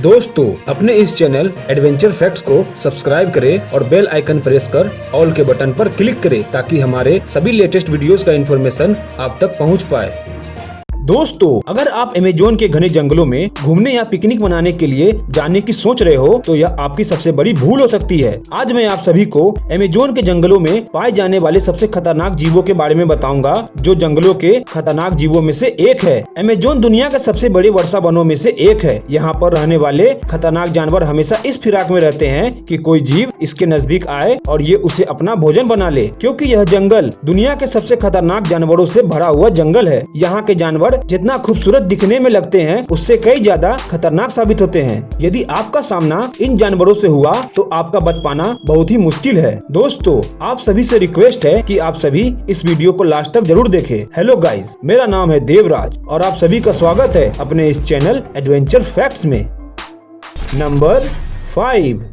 दोस्तों अपने इस चैनल एडवेंचर फैक्ट्स को सब्सक्राइब करें और बेल आइकन प्रेस कर ऑल के बटन पर क्लिक करें ताकि हमारे सभी लेटेस्ट वीडियोस का इन्फॉर्मेशन आप तक पहुंच पाए। दोस्तों अगर आप अमेज़न के घने जंगलों में घूमने या पिकनिक मनाने के लिए जाने की सोच रहे हो तो यह आपकी सबसे बड़ी भूल हो सकती है। आज मैं आप सभी को अमेज़न के जंगलों में पाए जाने वाले सबसे खतरनाक जीवों के बारे में बताऊंगा जो जंगलों के खतरनाक जीवों में से एक है। अमेज़न दुनिया के सबसे बड़े वर्षा वनों में से एक है। यहाँ पर रहने वाले खतरनाक जानवर हमेशा इस फिराक में रहते हैं कि कोई जीव इसके नजदीक आए और ये उसे अपना भोजन बना ले, क्योंकि यह जंगल दुनिया के सबसे खतरनाक जानवरों से भरा हुआ जंगल है। यहाँ के जानवर जितना खूबसूरत दिखने में लगते हैं उससे कई ज्यादा खतरनाक साबित होते हैं। यदि आपका सामना इन जानवरों से हुआ तो आपका बच पाना बहुत ही मुश्किल है। दोस्तों आप सभी से रिक्वेस्ट है कि आप सभी इस वीडियो को लास्ट तक जरूर देखें। हेलो गाइस, मेरा नाम है देवराज और आप सभी का स्वागत है अपने इस चैनल एडवेंचर फैक्ट्स में। Number 5,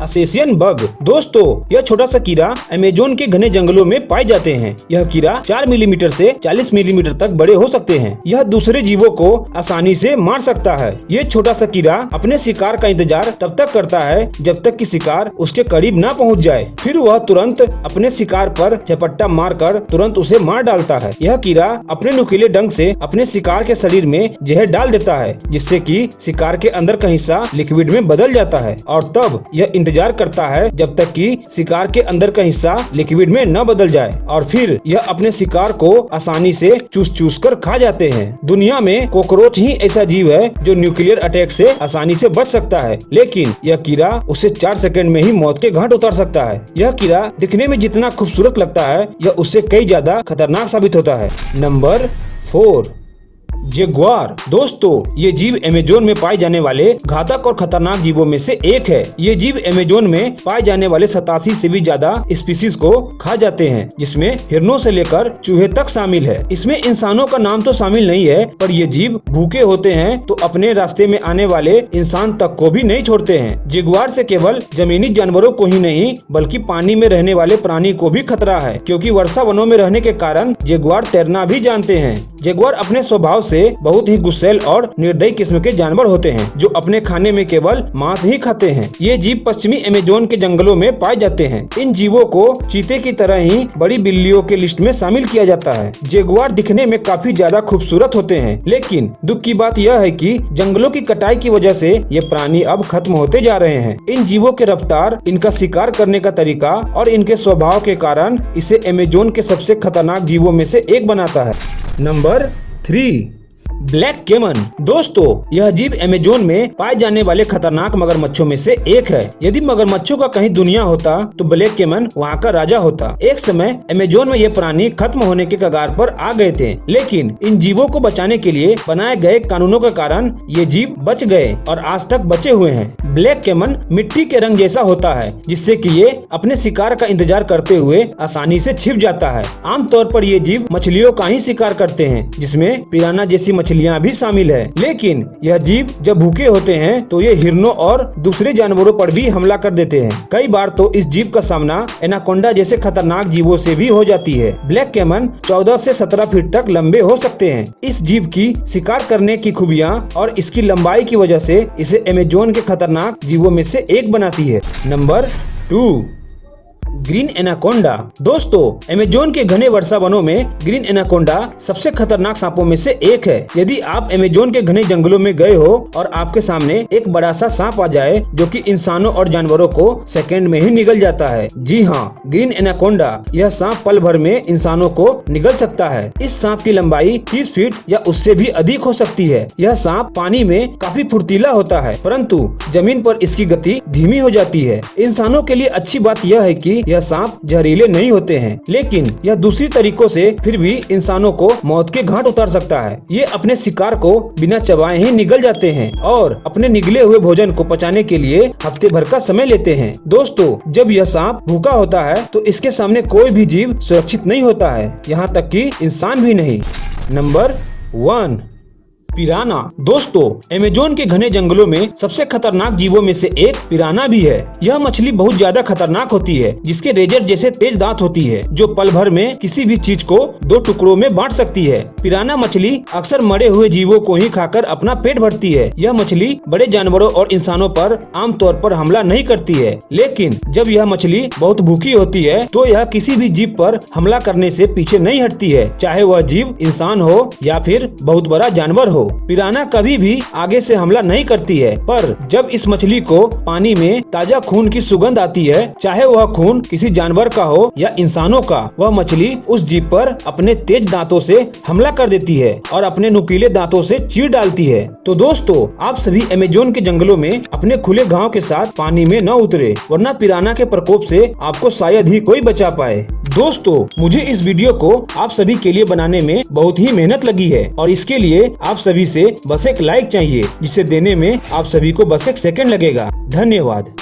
assassin bug. दोस्तों यह छोटा सा कीड़ा अमेज़न के घने जंगलों में पाए जाते हैं। यह कीड़ा 4 मिलीमीटर से 40 मिलीमीटर तक बड़े हो सकते हैं। यह दूसरे जीवों को आसानी से मार सकता है। ये छोटा सा कीड़ा अपने शिकार का इंतजार तब तक करता है जब तक कि शिकार उसके करीब न पहुंच जाए, फिर वह तुरंत अपने शिकार पर झपट्टा मारकर तुरंत उसे मार डालता है। यह कीड़ा अपने नुकीले डंक से अपने शिकार के शरीर में जहर डाल देता है, जिससे कि शिकार के अंदर का हिस्सा लिक्विड में बदल जाता है और तब यह इंतजार करता है जब तक कि शिकार के अंदर का हिस्सा लिक्विड में न बदल जाए और फिर यह अपने शिकार को आसानी से चूस कर खा जाते हैं। दुनिया में कॉकरोच ही ऐसा जीव है जो न्यूक्लियर अटैक से आसानी से बच सकता है, लेकिन यह कीड़ा उसे 4 सेकंड में ही मौत के घाट उतार सकता है। यह कीड़ा दिखने में जितना खूबसूरत लगता है यह उससे कई ज्यादा खतरनाक साबित होता है। Number 4, Jaguar. दोस्तों ये जीव अमेज़न में पाए जाने वाले घातक और खतरनाक जीवों में से एक है। ये जीव अमेज़न में पाए जाने वाले 87 से भी ज्यादा स्पीशीज को खा जाते हैं, जिसमें हिरणों से लेकर चूहे तक शामिल है। इसमें इंसानों का नाम तो शामिल नहीं है, पर ये जीव भूखे होते हैं तो अपने रास्ते में आने वाले इंसान तक को भी नहीं छोड़ते हैं। जगुआर से केवल जमीनी जानवरों को ही नहीं बल्कि पानी में रहने वाले प्राणी को भी खतरा है, क्योंकि वर्षा वनों में रहने के कारण जगुआर तैरना भी जानते हैं। जगुआर अपने स्वभाव से बहुत ही गुस्सैल और निर्दयी किस्म के जानवर होते हैं जो अपने खाने में केवल मांस ही खाते हैं। ये जीव पश्चिमी अमेज़न के जंगलों में पाए जाते हैं। इन जीवों को चीते की तरह ही बड़ी बिल्लियों के लिस्ट में शामिल किया जाता है। जगुआर दिखने में काफी ज्यादा खूबसूरत होते हैं, लेकिन दुख की बात यह है कि जंगलों की कटाई की वजह से ये प्राणी अब खत्म होते जा रहे हैं। इन जीवों के रफ्तार, इनका शिकार करने का तरीका और इनके स्वभाव के कारण इसे अमेज़न के सबसे खतरनाक जीवों में से एक बनाता है। Number 3, black caiman. दोस्तों यह जीव अमेज़न में पाए जाने वाले खतरनाक मगरमच्छों में से एक है। यदि मगरमच्छों का कहीं दुनिया होता तो ब्लैक कैमन वहाँ का राजा होता। एक समय अमेज़न में ये प्राणी खत्म होने के कगार पर आ गए थे, लेकिन इन जीवों को बचाने के लिए बनाए गए कानूनों के कारण ये जीव बच गए और आज तक बचे हुए हैं। ब्लैक कैमन मिट्टी के रंग जैसा होता है, जिससे कि ये अपने शिकार का इंतजार करते हुए आसानी से छिप जाता है। आमतौर पर ये जीव मछलियों का ही शिकार करते हैं, जिसमें पिराना जैसी मछलियां भी शामिल है। लेकिन यह जीव जब भूखे होते हैं तो ये हिरणों और दूसरे जानवरों पर भी हमला कर देते हैं। कई बार तो इस जीव का सामना एनाकोंडा जैसे खतरनाक जीवों से भी हो जाती है। ब्लैक कैमन 14 से 17 फीट तक लंबे हो सकते हैं। इस जीव की शिकार करने की खूबियां और इसकी लंबाई की वजह से इसे अमेज़न के खतरनाक जीवों में से एक बनाती है। Number 2, green anaconda. दोस्तों अमेज़न के घने वर्षा वनों में ग्रीन एनाकोंडा सबसे खतरनाक सांपों में से एक है। यदि आप अमेज़न के घने जंगलों में गए हो और आपके सामने एक बड़ा सा सांप आ जाए जो कि इंसानों और जानवरों को सेकंड में ही निगल जाता है। जी हाँ, ग्रीन एनाकोंडा यह सांप पल भर में इंसानों को निगल सकता है। इस सांप की लंबाई 30 फीट या उससे भी अधिक हो सकती है। यह सांप पानी में काफी फुर्तीला होता है, परंतु जमीन पर इसकी गति धीमी हो जाती है। इंसानों के लिए अच्छी बात यह है कि यह सांप जहरीले नहीं होते हैं, लेकिन यह दूसरी तरीकों से फिर भी इंसानों को मौत के घाट उतार सकता है। ये अपने शिकार को बिना चबाए ही निगल जाते हैं और अपने निगले हुए भोजन को पचाने के लिए हफ्ते भर का समय लेते हैं। दोस्तों जब यह सांप भूखा होता है तो इसके सामने कोई भी जीव सुरक्षित नहीं होता है, यहाँ तक कि इंसान भी नहीं। नंबर 1, पिराना। दोस्तों, अमेज़न के घने जंगलों में सबसे खतरनाक जीवों में से एक पिराना भी है। यह मछली बहुत ज्यादा खतरनाक होती है, जिसके रेजर जैसे तेज दांत होती है, जो पल भर में किसी भी चीज को 2 टुकड़ों में बांट सकती है। पिराना मछली अक्सर मरे हुए जीवों को ही खाकर अपना पेट भरती है। यह मछली बड़े जानवरों और इंसानों पर आमतौर पर हमला नहीं करती है, लेकिन जब यह मछली बहुत भूखी होती है तो यह किसी भी जीव पर हमला करने से पीछे नहीं हटती है, चाहे वह जीव इंसान हो या फिर बहुत बड़ा जानवर हो। पिराना कभी भी आगे से हमला नहीं करती है, पर जब इस मछली को पानी में ताजा खून की सुगंध आती है, चाहे वह खून किसी जानवर का हो या इंसानों का, वह मछली उस जीव पर अपने तेज दांतों से हमला कर देती है और अपने नुकीले दांतों से चीर डालती है। तो दोस्तों, आप सभी अमेज़न के जंगलों में अपने खुले घाव के साथ पानी में न उतरे, वरना पिराना के प्रकोप से आपको शायद ही कोई बचा पाए। दोस्तों, मुझे इस वीडियो को आप सभी के लिए बनाने में बहुत ही मेहनत लगी है और इसके लिए आप सभी से बस एक लाइक चाहिए, जिसे देने में आप सभी को बस एक सेकंड लगेगा। धन्यवाद।